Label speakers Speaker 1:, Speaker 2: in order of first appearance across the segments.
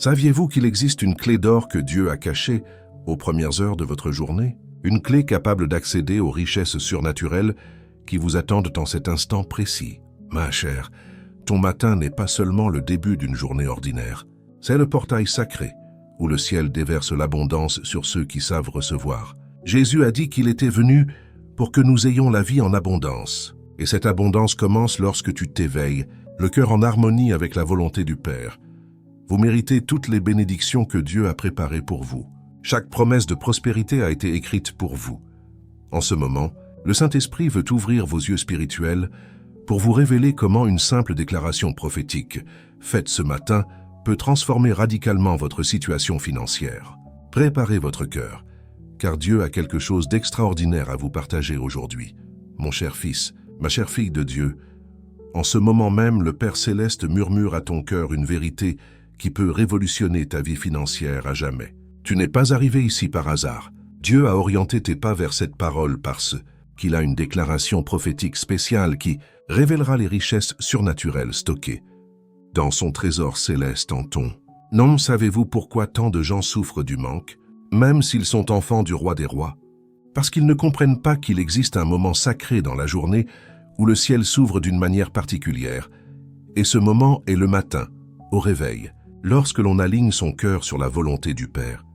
Speaker 1: Saviez-vous qu'il existe une clé d'or que Dieu a cachée aux premières heures de votre journée? Une clé capable d'accéder aux richesses surnaturelles qui vous attendent en cet instant précis. Ma chère, ton matin n'est pas seulement le début d'une journée ordinaire. C'est le portail sacré où le ciel déverse l'abondance sur ceux qui savent recevoir. Jésus a dit qu'il était venu pour que nous ayons la vie en abondance. Et cette abondance commence lorsque tu t'éveilles, le cœur en harmonie avec la volonté du Père. Vous méritez toutes les bénédictions que Dieu a préparées pour vous. Chaque promesse de prospérité a été écrite pour vous. En ce moment, le Saint-Esprit veut ouvrir vos yeux spirituels pour vous révéler comment une simple déclaration prophétique, faite ce matin, peut transformer radicalement votre situation financière. Préparez votre cœur, car Dieu a quelque chose d'extraordinaire à vous partager aujourd'hui. Mon cher fils, ma chère fille de Dieu, en ce moment même, le Père Céleste murmure à ton cœur une vérité qui peut révolutionner ta vie financière à jamais. Tu n'es pas arrivé ici par hasard. Dieu a orienté tes pas vers cette parole parce qu'il a une déclaration prophétique spéciale qui révélera les richesses surnaturelles stockées dans son trésor céleste en ton. Non, savez-vous pourquoi tant de gens souffrent du manque, même s'ils sont enfants du roi des rois? Parce qu'ils ne comprennent pas qu'il existe un moment sacré dans la journée où le ciel s'ouvre d'une manière particulière. Et ce moment est le matin, au réveil, lorsque l'on aligne son cœur sur la volonté du Père.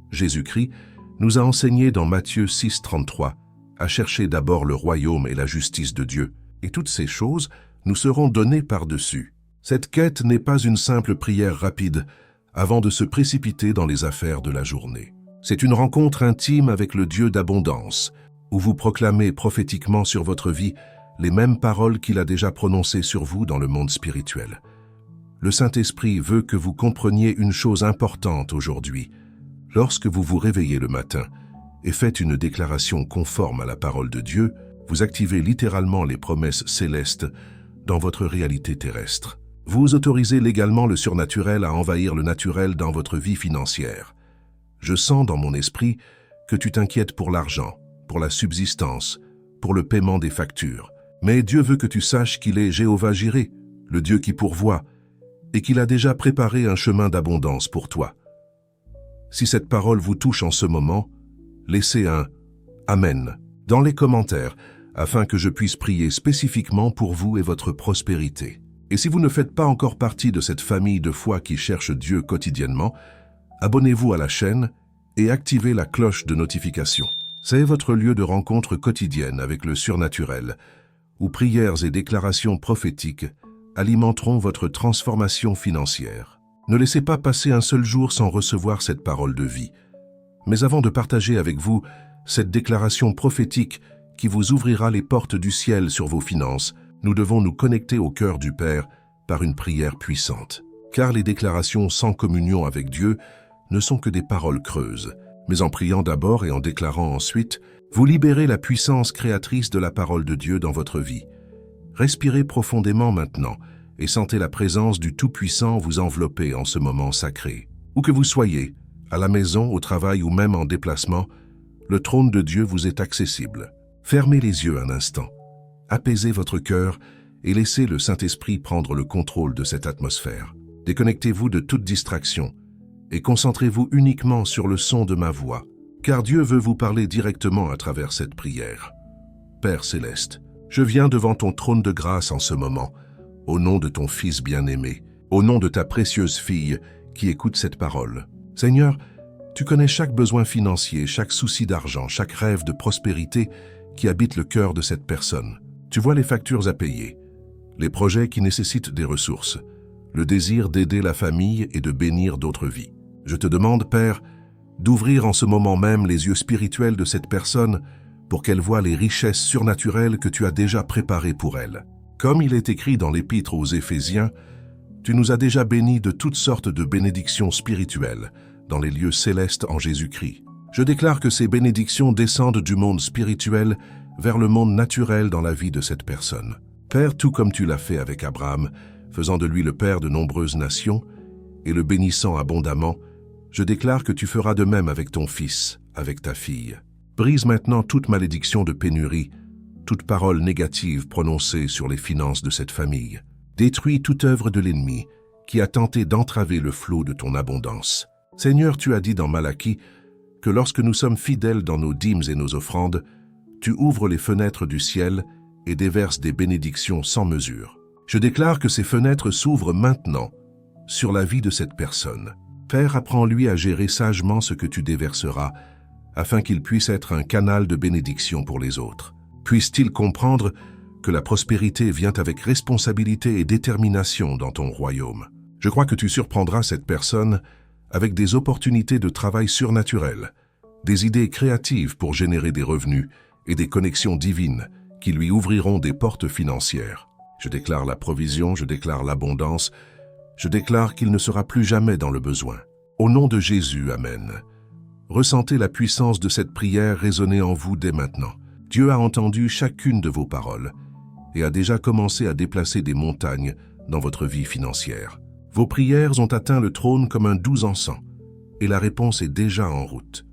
Speaker 1: Jésus-Christ nous a enseigné dans Matthieu 6,33 à chercher d'abord le royaume et la justice de Dieu, et toutes ces choses nous seront données par-dessus. Cette quête n'est pas une simple prière rapide avant de se précipiter dans les affaires de la journée. C'est une rencontre intime avec le Dieu d'abondance, où vous proclamez prophétiquement sur votre vie les mêmes paroles qu'il a déjà prononcées sur vous dans le monde spirituel. Le Saint-Esprit veut que vous compreniez une chose importante aujourd'hui. Lorsque vous vous réveillez le matin et faites une déclaration conforme à la parole de Dieu, vous activez littéralement les promesses célestes dans votre réalité terrestre. Vous autorisez légalement le surnaturel à envahir le naturel dans votre vie financière. Je sens dans mon esprit que tu t'inquiètes pour l'argent, pour la subsistance, pour le paiement des factures. Mais Dieu veut que tu saches qu'il est Jéhovah Jireh, le Dieu qui pourvoit, et qu'il a déjà préparé un chemin d'abondance pour toi. Si cette parole vous touche en ce moment, laissez un « Amen » dans les commentaires, afin que je puisse prier spécifiquement pour vous et votre prospérité. Et si vous ne faites pas encore partie de cette famille de foi qui cherche Dieu quotidiennement, abonnez-vous à la chaîne et activez la cloche de notification. C'est votre lieu de rencontre quotidienne avec le surnaturel, où prières et déclarations prophétiques alimenteront votre transformation financière. Ne laissez pas passer un seul jour sans recevoir cette parole de vie. Mais avant de partager avec vous cette déclaration prophétique qui vous ouvrira les portes du ciel sur vos finances, nous devons nous connecter au cœur du Père par une prière puissante. Car les déclarations sans communion avec Dieu ne sont que des paroles creuses. Mais en priant d'abord et en déclarant ensuite, vous libérez la puissance créatrice de la parole de Dieu dans votre vie. Respirez profondément maintenant et sentez la présence du Tout-Puissant vous envelopper en ce moment sacré. Où que vous soyez, à la maison, au travail ou même en déplacement, le trône de Dieu vous est accessible. Fermez les yeux un instant, apaisez votre cœur et laissez le Saint-Esprit prendre le contrôle de cette atmosphère. Déconnectez-vous de toute distraction et concentrez-vous uniquement sur le son de ma voix, car Dieu veut vous parler directement à travers cette prière. Père Céleste, je viens devant ton trône de grâce en ce moment, au nom de ton Fils bien-aimé, au nom de ta précieuse fille qui écoute cette parole. Seigneur, tu connais chaque besoin financier, chaque souci d'argent, chaque rêve de prospérité qui habite le cœur de cette personne. Tu vois les factures à payer, les projets qui nécessitent des ressources, le désir d'aider la famille et de bénir d'autres vies. Je te demande, Père, d'ouvrir en ce moment même les yeux spirituels de cette personne pour qu'elle voie les richesses surnaturelles que tu as déjà préparées pour elle. Comme il est écrit dans l'Épître aux Éphésiens, tu nous as déjà bénis de toutes sortes de bénédictions spirituelles dans les lieux célestes en Jésus-Christ. Je déclare que ces bénédictions descendent du monde spirituel vers le monde naturel dans la vie de cette personne. Père, tout comme tu l'as fait avec Abraham, faisant de lui le père de nombreuses nations et le bénissant abondamment, je déclare que tu feras de même avec ton fils, avec ta fille. Brise maintenant toute malédiction de pénurie, toute parole négative prononcée sur les finances de cette famille. Détruis toute œuvre de l'ennemi qui a tenté d'entraver le flot de ton abondance. Seigneur, tu as dit dans Malachie que lorsque nous sommes fidèles dans nos dîmes et nos offrandes, tu ouvres les fenêtres du ciel et déverses des bénédictions sans mesure. Je déclare que ces fenêtres s'ouvrent maintenant sur la vie de cette personne. Père, apprends-lui à gérer sagement ce que tu déverseras, afin qu'il puisse être un canal de bénédiction pour les autres. Puisse-t-il comprendre que la prospérité vient avec responsabilité et détermination dans ton royaume. Je crois que tu surprendras cette personne avec des opportunités de travail surnaturelles, des idées créatives pour générer des revenus et des connexions divines qui lui ouvriront des portes financières. Je déclare la provision, je déclare l'abondance, je déclare qu'il ne sera plus jamais dans le besoin. Au nom de Jésus, Amen. Ressentez la puissance de cette prière résonner en vous dès maintenant. Dieu a entendu chacune de vos paroles et a déjà commencé à déplacer des montagnes dans votre vie financière. Vos prières ont atteint le trône comme un doux encens, et la réponse est déjà en route.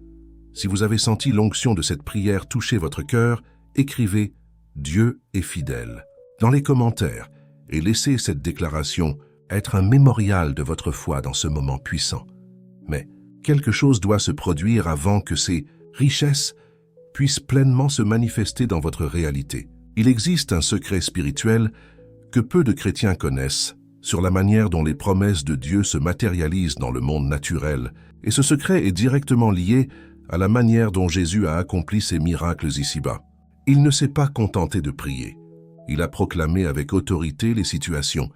Speaker 1: Si vous avez senti l'onction de cette prière toucher votre cœur, écrivez « Dieu est fidèle » dans les commentaires et laissez cette déclaration être un mémorial de votre foi dans ce moment puissant. Mais quelque chose doit se produire avant que ces richesses puissent pleinement se manifester dans votre réalité. Il existe un secret spirituel que peu de chrétiens connaissent sur la manière dont les promesses de Dieu se matérialisent dans le monde naturel, et ce secret est directement lié à la manière dont Jésus a accompli ses miracles ici-bas. Il ne s'est pas contenté de prier. Il a proclamé avec autorité les situations,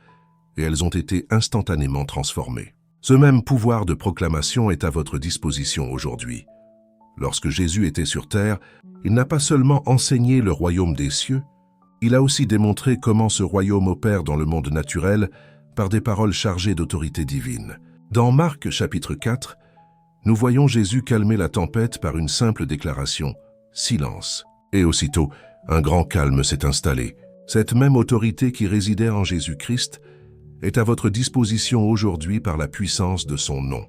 Speaker 1: et elles ont été instantanément transformées. Ce même pouvoir de proclamation est à votre disposition aujourd'hui. Lorsque Jésus était sur terre, il n'a pas seulement enseigné le royaume des cieux, il a aussi démontré comment ce royaume opère dans le monde naturel par des paroles chargées d'autorité divine. Dans Marc chapitre 4, nous voyons Jésus calmer la tempête par une simple déclaration « Silence ». Et aussitôt, un grand calme s'est installé. Cette même autorité qui résidait en Jésus-Christ est à votre disposition aujourd'hui par la puissance de son nom.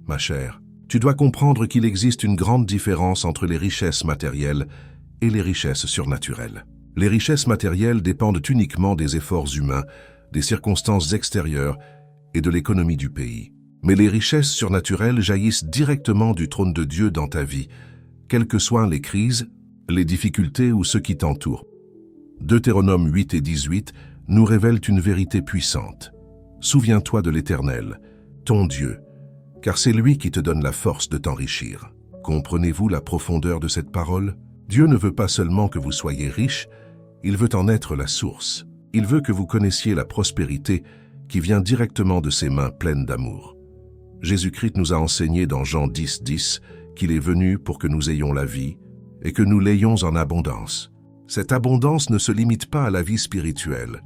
Speaker 1: Ma chère, tu dois comprendre qu'il existe une grande différence entre les richesses matérielles et les richesses surnaturelles. Les richesses matérielles dépendent uniquement des efforts humains, des circonstances extérieures et de l'économie du pays. Mais les richesses surnaturelles jaillissent directement du trône de Dieu dans ta vie, quelles que soient les crises, les difficultés ou ceux qui t'entourent. Deutéronome 8 et 18 nous révèlent une vérité puissante. Souviens-toi de l'Éternel, ton Dieu, car c'est lui qui te donne la force de t'enrichir. Comprenez-vous la profondeur de cette parole? Dieu ne veut pas seulement que vous soyez riches, il veut en être la source. Il veut que vous connaissiez la prospérité qui vient directement de ses mains pleines d'amour. Jésus-Christ nous a enseigné dans Jean 10, 10 qu'il est venu pour que nous ayons la vie et que nous l'ayons en abondance. Cette abondance ne se limite pas à la vie spirituelle.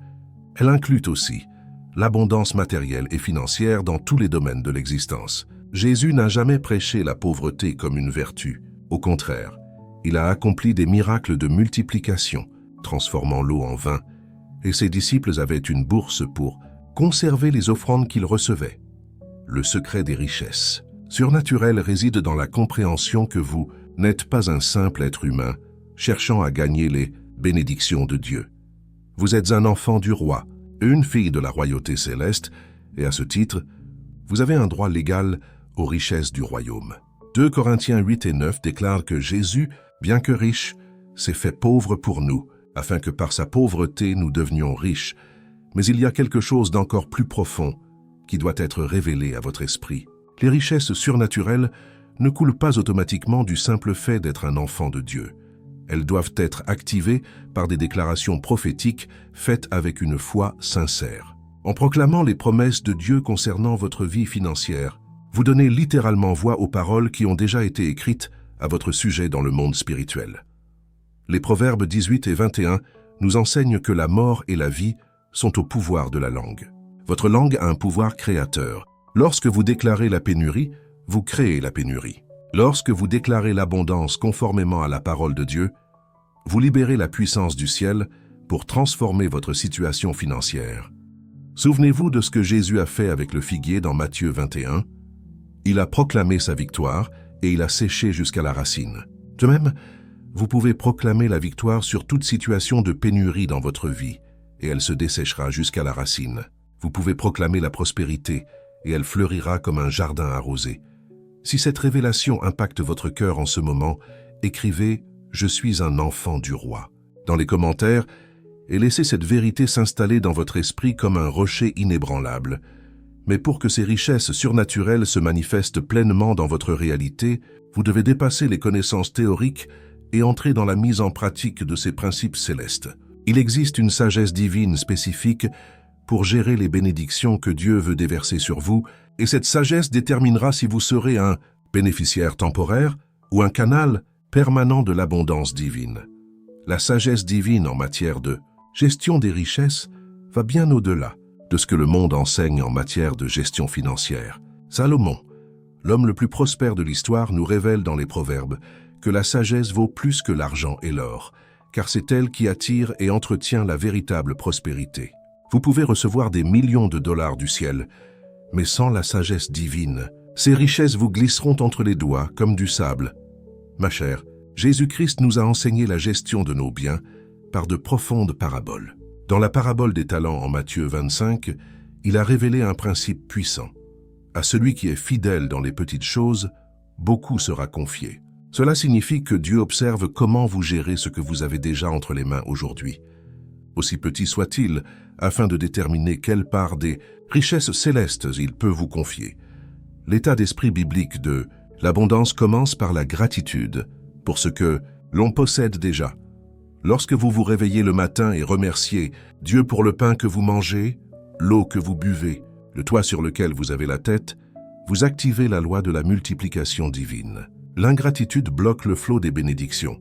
Speaker 1: Elle inclut aussi l'abondance matérielle et financière dans tous les domaines de l'existence. Jésus n'a jamais prêché la pauvreté comme une vertu. Au contraire, il a accompli des miracles de multiplication, transformant l'eau en vin, et ses disciples avaient une bourse pour conserver les offrandes qu'ils recevaient. Le secret des richesses surnaturelles réside dans la compréhension que vous n'êtes pas un simple être humain cherchant à gagner les bénédictions de Dieu. Vous êtes un enfant du roi, une fille de la royauté céleste, et à ce titre, vous avez un droit légal aux richesses du royaume. 2 Corinthiens 8 et 9 déclarent que Jésus, bien que riche, s'est fait pauvre pour nous, afin que par sa pauvreté nous devenions riches. Mais il y a quelque chose d'encore plus profond qui doit être révélé à votre esprit. Les richesses surnaturelles ne coulent pas automatiquement du simple fait d'être un enfant de Dieu. Elles doivent être activées par des déclarations prophétiques faites avec une foi sincère. En proclamant les promesses de Dieu concernant votre vie financière, vous donnez littéralement voix aux paroles qui ont déjà été écrites à votre sujet dans le monde spirituel. Les Proverbes 18 et 21 nous enseignent que la mort et la vie sont au pouvoir de la langue. Votre langue a un pouvoir créateur. Lorsque vous déclarez la pénurie, vous créez la pénurie. Lorsque vous déclarez l'abondance conformément à la parole de Dieu, vous libérez la puissance du ciel pour transformer votre situation financière. Souvenez-vous de ce que Jésus a fait avec le figuier dans Matthieu 21. Il a proclamé sa victoire et il a séché jusqu'à la racine. De même, vous pouvez proclamer la victoire sur toute situation de pénurie dans votre vie et elle se desséchera jusqu'à la racine. Vous pouvez proclamer la prospérité et elle fleurira comme un jardin arrosé. Si cette révélation impacte votre cœur en ce moment, écrivez « Je suis un enfant du roi » dans les commentaires et laissez cette vérité s'installer dans votre esprit comme un rocher inébranlable. Mais pour que ces richesses surnaturelles se manifestent pleinement dans votre réalité, vous devez dépasser les connaissances théoriques et entrer dans la mise en pratique de ces principes célestes. Il existe une sagesse divine spécifique pour gérer les bénédictions que Dieu veut déverser sur vous, et cette sagesse déterminera si vous serez un bénéficiaire temporaire ou un canal permanent de l'abondance divine. La sagesse divine en matière de gestion des richesses va bien au-delà de ce que le monde enseigne en matière de gestion financière. Salomon, l'homme le plus prospère de l'histoire, nous révèle dans les Proverbes que la sagesse vaut plus que l'argent et l'or, car c'est elle qui attire et entretient la véritable prospérité. Vous pouvez recevoir des millions de dollars du ciel, mais sans la sagesse divine, ces richesses vous glisseront entre les doigts comme du sable. Ma chère, Jésus-Christ nous a enseigné la gestion de nos biens par de profondes paraboles. Dans la parabole des talents en Matthieu 25, il a révélé un principe puissant. À celui qui est fidèle dans les petites choses, beaucoup sera confié. Cela signifie que Dieu observe comment vous gérez ce que vous avez déjà entre les mains aujourd'hui, aussi petit soit-il, afin de déterminer quelle part des richesses célestes il peut vous confier. L'état d'esprit biblique de l'abondance commence par la gratitude pour ce que l'on possède déjà. Lorsque vous vous réveillez le matin et remerciez Dieu pour le pain que vous mangez, l'eau que vous buvez, le toit sur lequel vous avez la tête, vous activez la loi de la multiplication divine. L'ingratitude bloque le flot des bénédictions,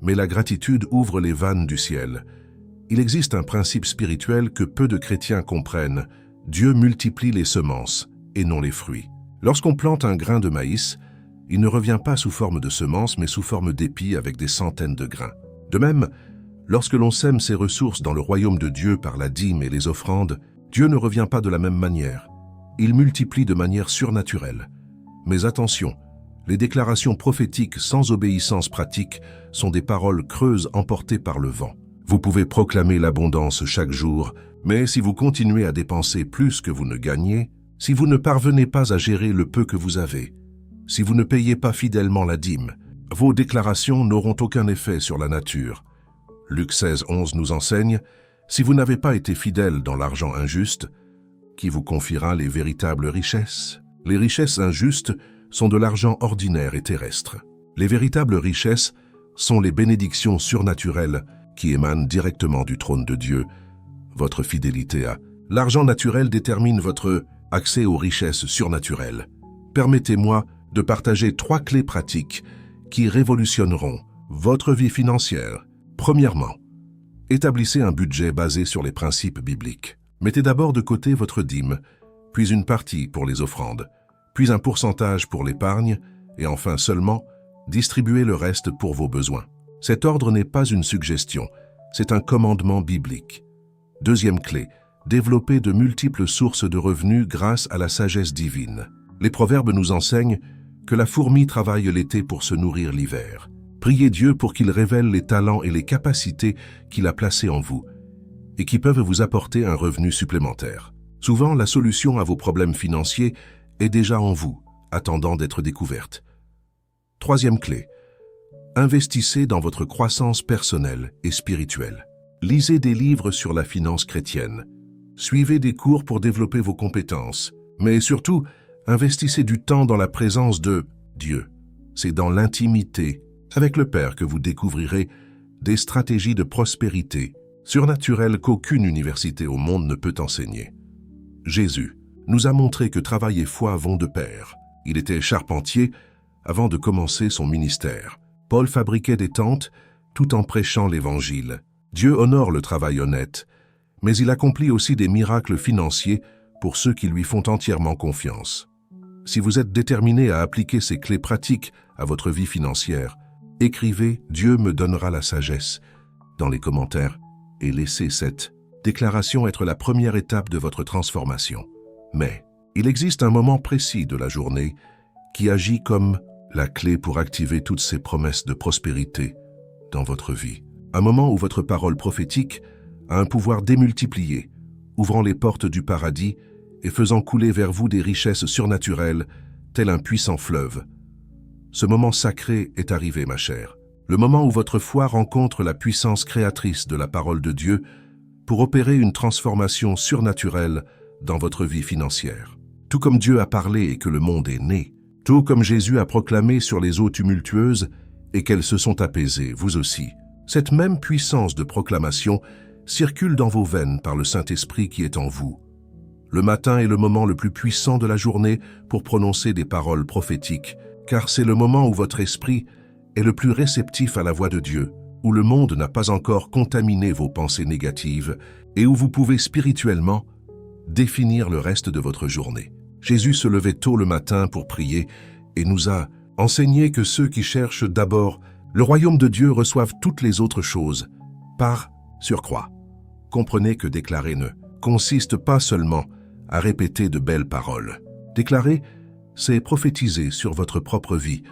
Speaker 1: mais la gratitude ouvre les vannes du ciel. Il existe un principe spirituel que peu de chrétiens comprennent. Dieu multiplie les semences et non les fruits. Lorsqu'on plante un grain de maïs, il ne revient pas sous forme de semence mais sous forme d'épi avec des centaines de grains. De même, lorsque l'on sème ses ressources dans le royaume de Dieu par la dîme et les offrandes, Dieu ne revient pas de la même manière. Il multiplie de manière surnaturelle. Mais attention, les déclarations prophétiques sans obéissance pratique sont des paroles creuses emportées par le vent. Vous pouvez proclamer l'abondance chaque jour, mais si vous continuez à dépenser plus que vous ne gagnez, si vous ne parvenez pas à gérer le peu que vous avez, si vous ne payez pas fidèlement la dîme, vos déclarations n'auront aucun effet sur la nature. Luc 16:11 nous enseigne, « Si vous n'avez pas été fidèle dans l'argent injuste, qui vous confiera les véritables richesses ?» Les richesses injustes sont de l'argent ordinaire et terrestre. Les véritables richesses sont les bénédictions surnaturelles qui émanent directement du trône de Dieu. Votre fidélité à l'argent naturel détermine votre accès aux richesses surnaturelles. Permettez-moi de partager 3 clés pratiques qui révolutionneront votre vie financière. Premièrement, établissez un budget basé sur les principes bibliques. Mettez d'abord de côté votre dîme, puis une partie pour les offrandes, puis un pourcentage pour l'épargne, et enfin seulement, distribuez le reste pour vos besoins. Cet ordre n'est pas une suggestion, c'est un commandement biblique. Deuxième clé, développer de multiples sources de revenus grâce à la sagesse divine. Les proverbes nous enseignent que la fourmi travaille l'été pour se nourrir l'hiver. Priez Dieu pour qu'il révèle les talents et les capacités qu'il a placés en vous et qui peuvent vous apporter un revenu supplémentaire. Souvent, la solution à vos problèmes financiers est déjà en vous, attendant d'être découverte. Troisième clé, investissez dans votre croissance personnelle et spirituelle. Lisez des livres sur la finance chrétienne. Suivez des cours pour développer vos compétences. Mais surtout, investissez du temps dans la présence de Dieu. C'est dans l'intimité avec le Père que vous découvrirez des stratégies de prospérité surnaturelles qu'aucune université au monde ne peut enseigner. Jésus nous a montré que travail et foi vont de pair. Il était charpentier avant de commencer son ministère. Paul fabriquait des tentes tout en prêchant l'Évangile. Dieu honore le travail honnête, mais il accomplit aussi des miracles financiers pour ceux qui lui font entièrement confiance. Si vous êtes déterminé à appliquer ces clés pratiques à votre vie financière, écrivez « Dieu me donnera la sagesse » dans les commentaires et laissez cette déclaration être la première étape de votre transformation. Mais il existe un moment précis de la journée qui agit comme la clé pour activer toutes ces promesses de prospérité dans votre vie. Un moment où votre parole prophétique a un pouvoir démultiplié, ouvrant les portes du paradis et faisant couler vers vous des richesses surnaturelles, tel un puissant fleuve. Ce moment sacré est arrivé, ma chère. Le moment où votre foi rencontre la puissance créatrice de la parole de Dieu pour opérer une transformation surnaturelle dans votre vie financière. Tout comme Dieu a parlé et que le monde est né, tout comme Jésus a proclamé sur les eaux tumultueuses et qu'elles se sont apaisées, vous aussi. Cette même puissance de proclamation circule dans vos veines par le Saint-Esprit qui est en vous. Le matin est le moment le plus puissant de la journée pour prononcer des paroles prophétiques, car c'est le moment où votre esprit est le plus réceptif à la voix de Dieu, où le monde n'a pas encore contaminé vos pensées négatives et où vous pouvez spirituellement définir le reste de votre journée. Jésus se levait tôt le matin pour prier et nous a enseigné que ceux qui cherchent d'abord le royaume de Dieu reçoivent toutes les autres choses par surcroît. Comprenez que déclarer ne consiste pas seulement à répéter de belles paroles. Déclarer, c'est prophétiser sur votre propre vie,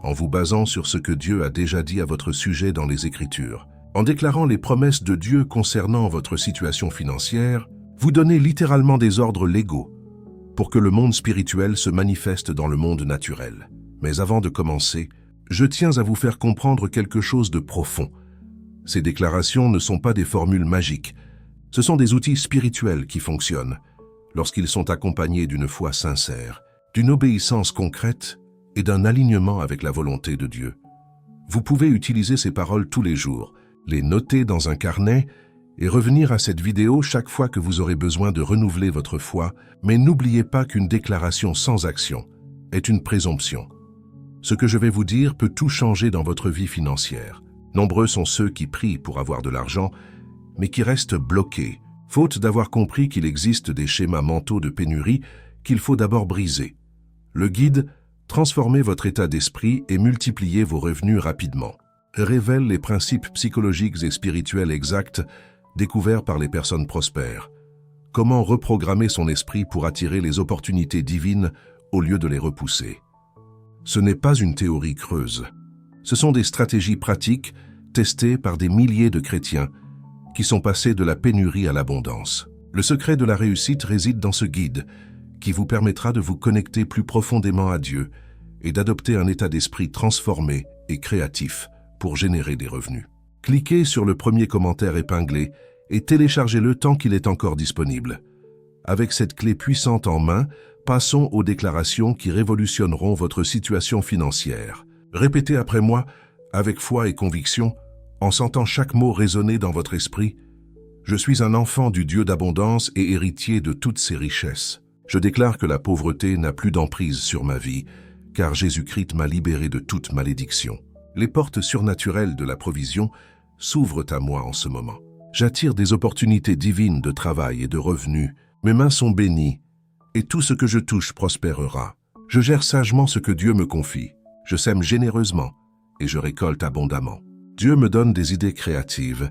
Speaker 1: en vous basant sur ce que Dieu a déjà dit à votre sujet dans les Écritures. En déclarant les promesses de Dieu concernant votre situation financière, vous donnez littéralement des ordres légaux pour que le monde spirituel se manifeste dans le monde naturel. Mais avant de commencer, je tiens à vous faire comprendre quelque chose de profond. Ces déclarations ne sont pas des formules magiques. Ce sont des outils spirituels qui fonctionnent lorsqu'ils sont accompagnés d'une foi sincère, d'une obéissance concrète et d'un alignement avec la volonté de Dieu. Vous pouvez utiliser ces paroles tous les jours, les noter dans un carnet et revenir à cette vidéo chaque fois que vous aurez besoin de renouveler votre foi, mais n'oubliez pas qu'une déclaration sans action est une présomption. Ce que je vais vous dire peut tout changer dans votre vie financière. Nombreux sont ceux qui prient pour avoir de l'argent, mais qui restent bloqués, faute d'avoir compris qu'il existe des schémas mentaux de pénurie qu'il faut d'abord briser. Le guide « Transformez votre état d'esprit et multipliez vos revenus rapidement » révèle les principes psychologiques et spirituels exacts découverts par les personnes prospères. Comment reprogrammer son esprit pour attirer les opportunités divines au lieu de les repousser. Ce n'est pas une théorie creuse. Ce sont des stratégies pratiques testées par des milliers de chrétiens qui sont passés de la pénurie à l'abondance. Le secret de la réussite réside dans ce guide qui vous permettra de vous connecter plus profondément à Dieu et d'adopter un état d'esprit transformé et créatif pour générer des revenus. Cliquez sur le premier commentaire épinglé et téléchargez-le tant qu'il est encore disponible. Avec cette clé puissante en main, passons aux déclarations qui révolutionneront votre situation financière. Répétez après moi, avec foi et conviction, en sentant chaque mot résonner dans votre esprit. Je suis un enfant du Dieu d'abondance et héritier de toutes ses richesses. Je déclare que la pauvreté n'a plus d'emprise sur ma vie, car Jésus-Christ m'a libéré de toute malédiction. Les portes surnaturelles de la provision s'ouvrent à moi en ce moment. J'attire des opportunités divines de travail et de revenus. Mes mains sont bénies, et tout ce que je touche prospérera. Je gère sagement ce que Dieu me confie. Je sème généreusement, et je récolte abondamment. Dieu me donne des idées créatives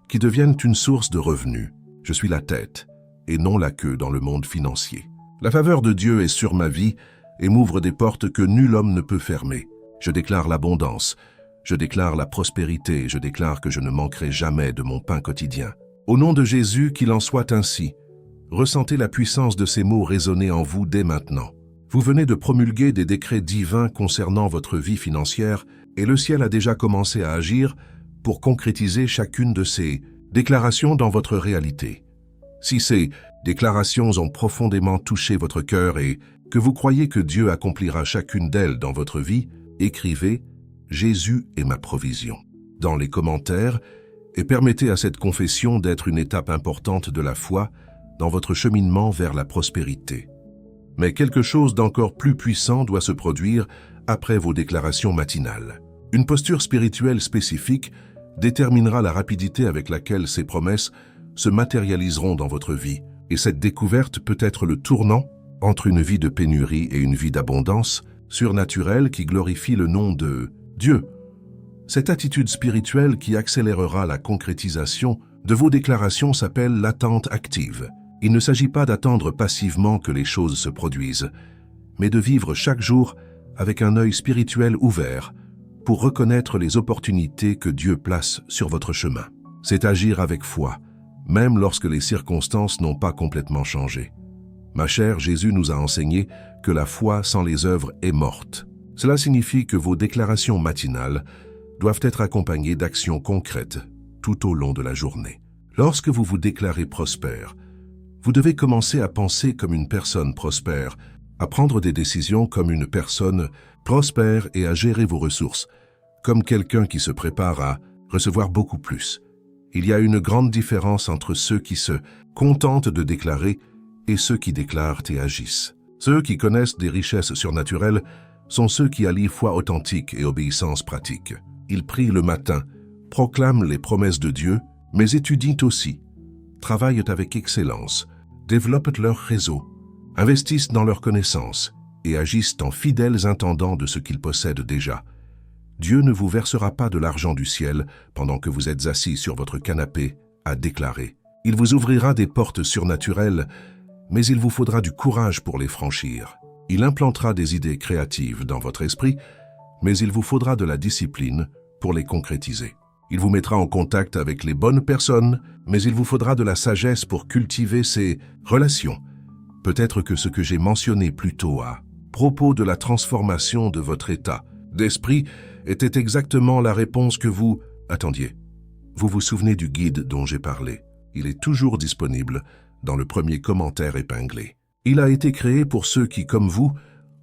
Speaker 1: qui deviennent une source de revenus. Je suis la tête, et non la queue dans le monde financier. La faveur de Dieu est sur ma vie et m'ouvre des portes que nul homme ne peut fermer. Je déclare l'abondance, je déclare la prospérité, je déclare que je ne manquerai jamais de mon pain quotidien. Au nom de Jésus, qu'il en soit ainsi. Ressentez la puissance de ces mots résonner en vous dès maintenant. Vous venez de promulguer des décrets divins concernant votre vie financière et le ciel a déjà commencé à agir pour concrétiser chacune de ces déclarations dans votre réalité. Si ces déclarations ont profondément touché votre cœur et que vous croyez que Dieu accomplira chacune d'elles dans votre vie, écrivez « Jésus est ma provision » dans les commentaires et permettez à cette confession d'être une étape importante de la foi dans votre cheminement vers la prospérité. Mais quelque chose d'encore plus puissant doit se produire après vos déclarations matinales. Une posture spirituelle spécifique déterminera la rapidité avec laquelle ces promesses se matérialiseront dans votre vie, et cette découverte peut être le tournant entre une vie de pénurie et une vie d'abondance surnaturelle qui glorifie le nom de Dieu. Cette attitude spirituelle qui accélérera la concrétisation de vos déclarations s'appelle l'attente active. Il ne s'agit pas d'attendre passivement que les choses se produisent, mais de vivre chaque jour avec un œil spirituel ouvert pour reconnaître les opportunités que Dieu place sur votre chemin. C'est agir avec foi, même lorsque les circonstances n'ont pas complètement changé. Ma chère, Jésus nous a enseigné que la foi sans les œuvres est morte. Cela signifie que vos déclarations matinales doivent être accompagnées d'actions concrètes tout au long de la journée. Lorsque vous vous déclarez prospère, vous devez commencer à penser comme une personne prospère, à prendre des décisions comme une personne prospère et à gérer vos ressources, comme quelqu'un qui se prépare à recevoir beaucoup plus. Il y a une grande différence entre ceux qui se contentent de déclarer et ceux qui déclarent et agissent. Ceux qui connaissent des richesses surnaturelles sont ceux qui allient foi authentique et obéissance pratique. Ils prient le matin, proclament les promesses de Dieu, mais étudient aussi, travaillent avec excellence, développent leur réseau, investissent dans leurs connaissances et agissent en fidèles intendants de ce qu'ils possèdent déjà. Dieu ne vous versera pas de l'argent du ciel pendant que vous êtes assis sur votre canapé à déclarer. Il vous ouvrira des portes surnaturelles, mais il vous faudra du courage pour les franchir. Il implantera des idées créatives dans votre esprit, mais il vous faudra de la discipline pour les concrétiser. Il vous mettra en contact avec les bonnes personnes, mais il vous faudra de la sagesse pour cultiver ces relations. Peut-être que ce que j'ai mentionné plus tôt à propos de la transformation de votre état d'esprit était exactement la réponse que vous attendiez. Vous vous souvenez du guide dont j'ai parlé? Il est toujours disponible dans le premier commentaire épinglé. Il a été créé pour ceux qui, comme vous,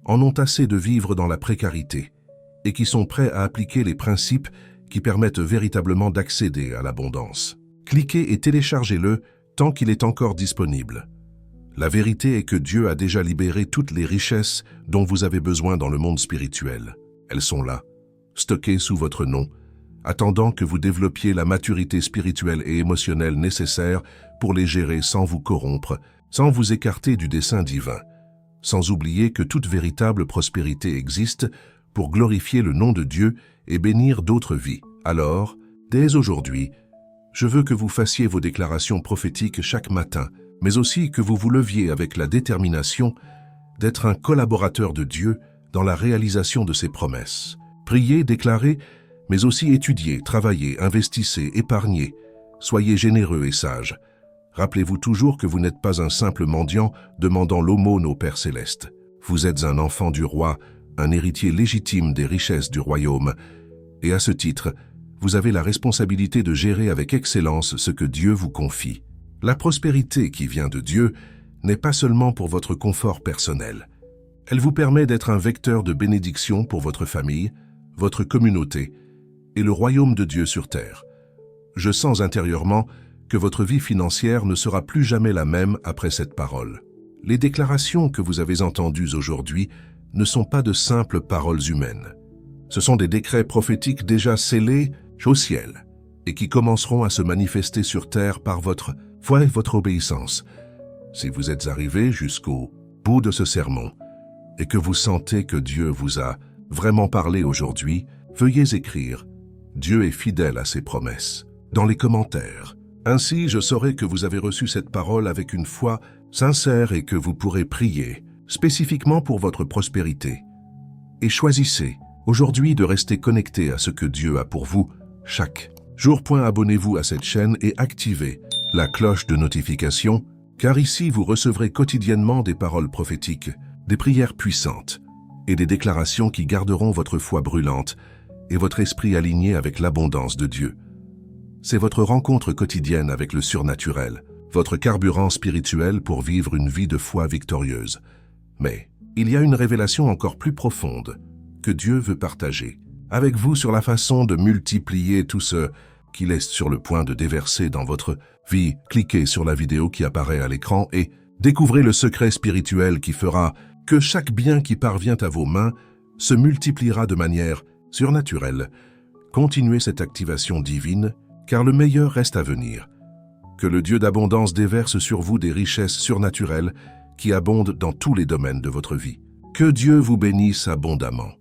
Speaker 1: en ont assez de vivre dans la précarité et qui sont prêts à appliquer les principes qui permettent véritablement d'accéder à l'abondance. Cliquez et téléchargez-le tant qu'il est encore disponible. La vérité est que Dieu a déjà libéré toutes les richesses dont vous avez besoin dans le monde spirituel. Elles sont là, stockées sous votre nom, attendant que vous développiez la maturité spirituelle et émotionnelle nécessaire pour les gérer sans vous corrompre, sans vous écarter du dessein divin, sans oublier que toute véritable prospérité existe pour glorifier le nom de Dieu et bénir d'autres vies. Alors, dès aujourd'hui, je veux que vous fassiez vos déclarations prophétiques chaque matin, mais aussi que vous vous leviez avec la détermination d'être un collaborateur de Dieu dans la réalisation de ses promesses. Priez, déclarez, mais aussi étudiez, travaillez, investissez, épargnez. Soyez généreux et sages. Rappelez-vous toujours que vous n'êtes pas un simple mendiant demandant l'aumône au Père céleste. Vous êtes un enfant du roi, un héritier légitime des richesses du royaume, et à ce titre, vous avez la responsabilité de gérer avec excellence ce que Dieu vous confie. La prospérité qui vient de Dieu n'est pas seulement pour votre confort personnel. Elle vous permet d'être un vecteur de bénédiction pour votre famille, votre communauté et le royaume de Dieu sur terre. Je sens intérieurement que votre vie financière ne sera plus jamais la même après cette parole. Les déclarations que vous avez entendues aujourd'hui ne sont pas de simples paroles humaines. Ce sont des décrets prophétiques déjà scellés au ciel et qui commenceront à se manifester sur terre par votre foi et votre obéissance. Si vous êtes arrivé jusqu'au bout de ce sermon et que vous sentez que Dieu vous a vraiment parlé aujourd'hui, veuillez écrire « Dieu est fidèle à ses promesses » dans les commentaires. Ainsi, je saurai que vous avez reçu cette parole avec une foi sincère et que vous pourrez prier spécifiquement pour votre prospérité. Et choisissez aujourd'hui de rester connecté à ce que Dieu a pour vous chaque jour. Abonnez-vous à cette chaîne et activez la cloche de notification, car ici vous recevrez quotidiennement des paroles prophétiques, des prières puissantes et des déclarations qui garderont votre foi brûlante et votre esprit aligné avec l'abondance de Dieu. C'est votre rencontre quotidienne avec le surnaturel, votre carburant spirituel pour vivre une vie de foi victorieuse. Mais il y a une révélation encore plus profonde que Dieu veut partager avec vous sur la façon de multiplier tout ce qu'il est sur le point de déverser dans votre vie. Cliquez sur la vidéo qui apparaît à l'écran et découvrez le secret spirituel qui fera que chaque bien qui parvient à vos mains se multipliera de manière surnaturelle. Continuez cette activation divine, car le meilleur reste à venir. Que le Dieu d'abondance déverse sur vous des richesses surnaturelles qui abondent dans tous les domaines de votre vie. Que Dieu vous bénisse abondamment.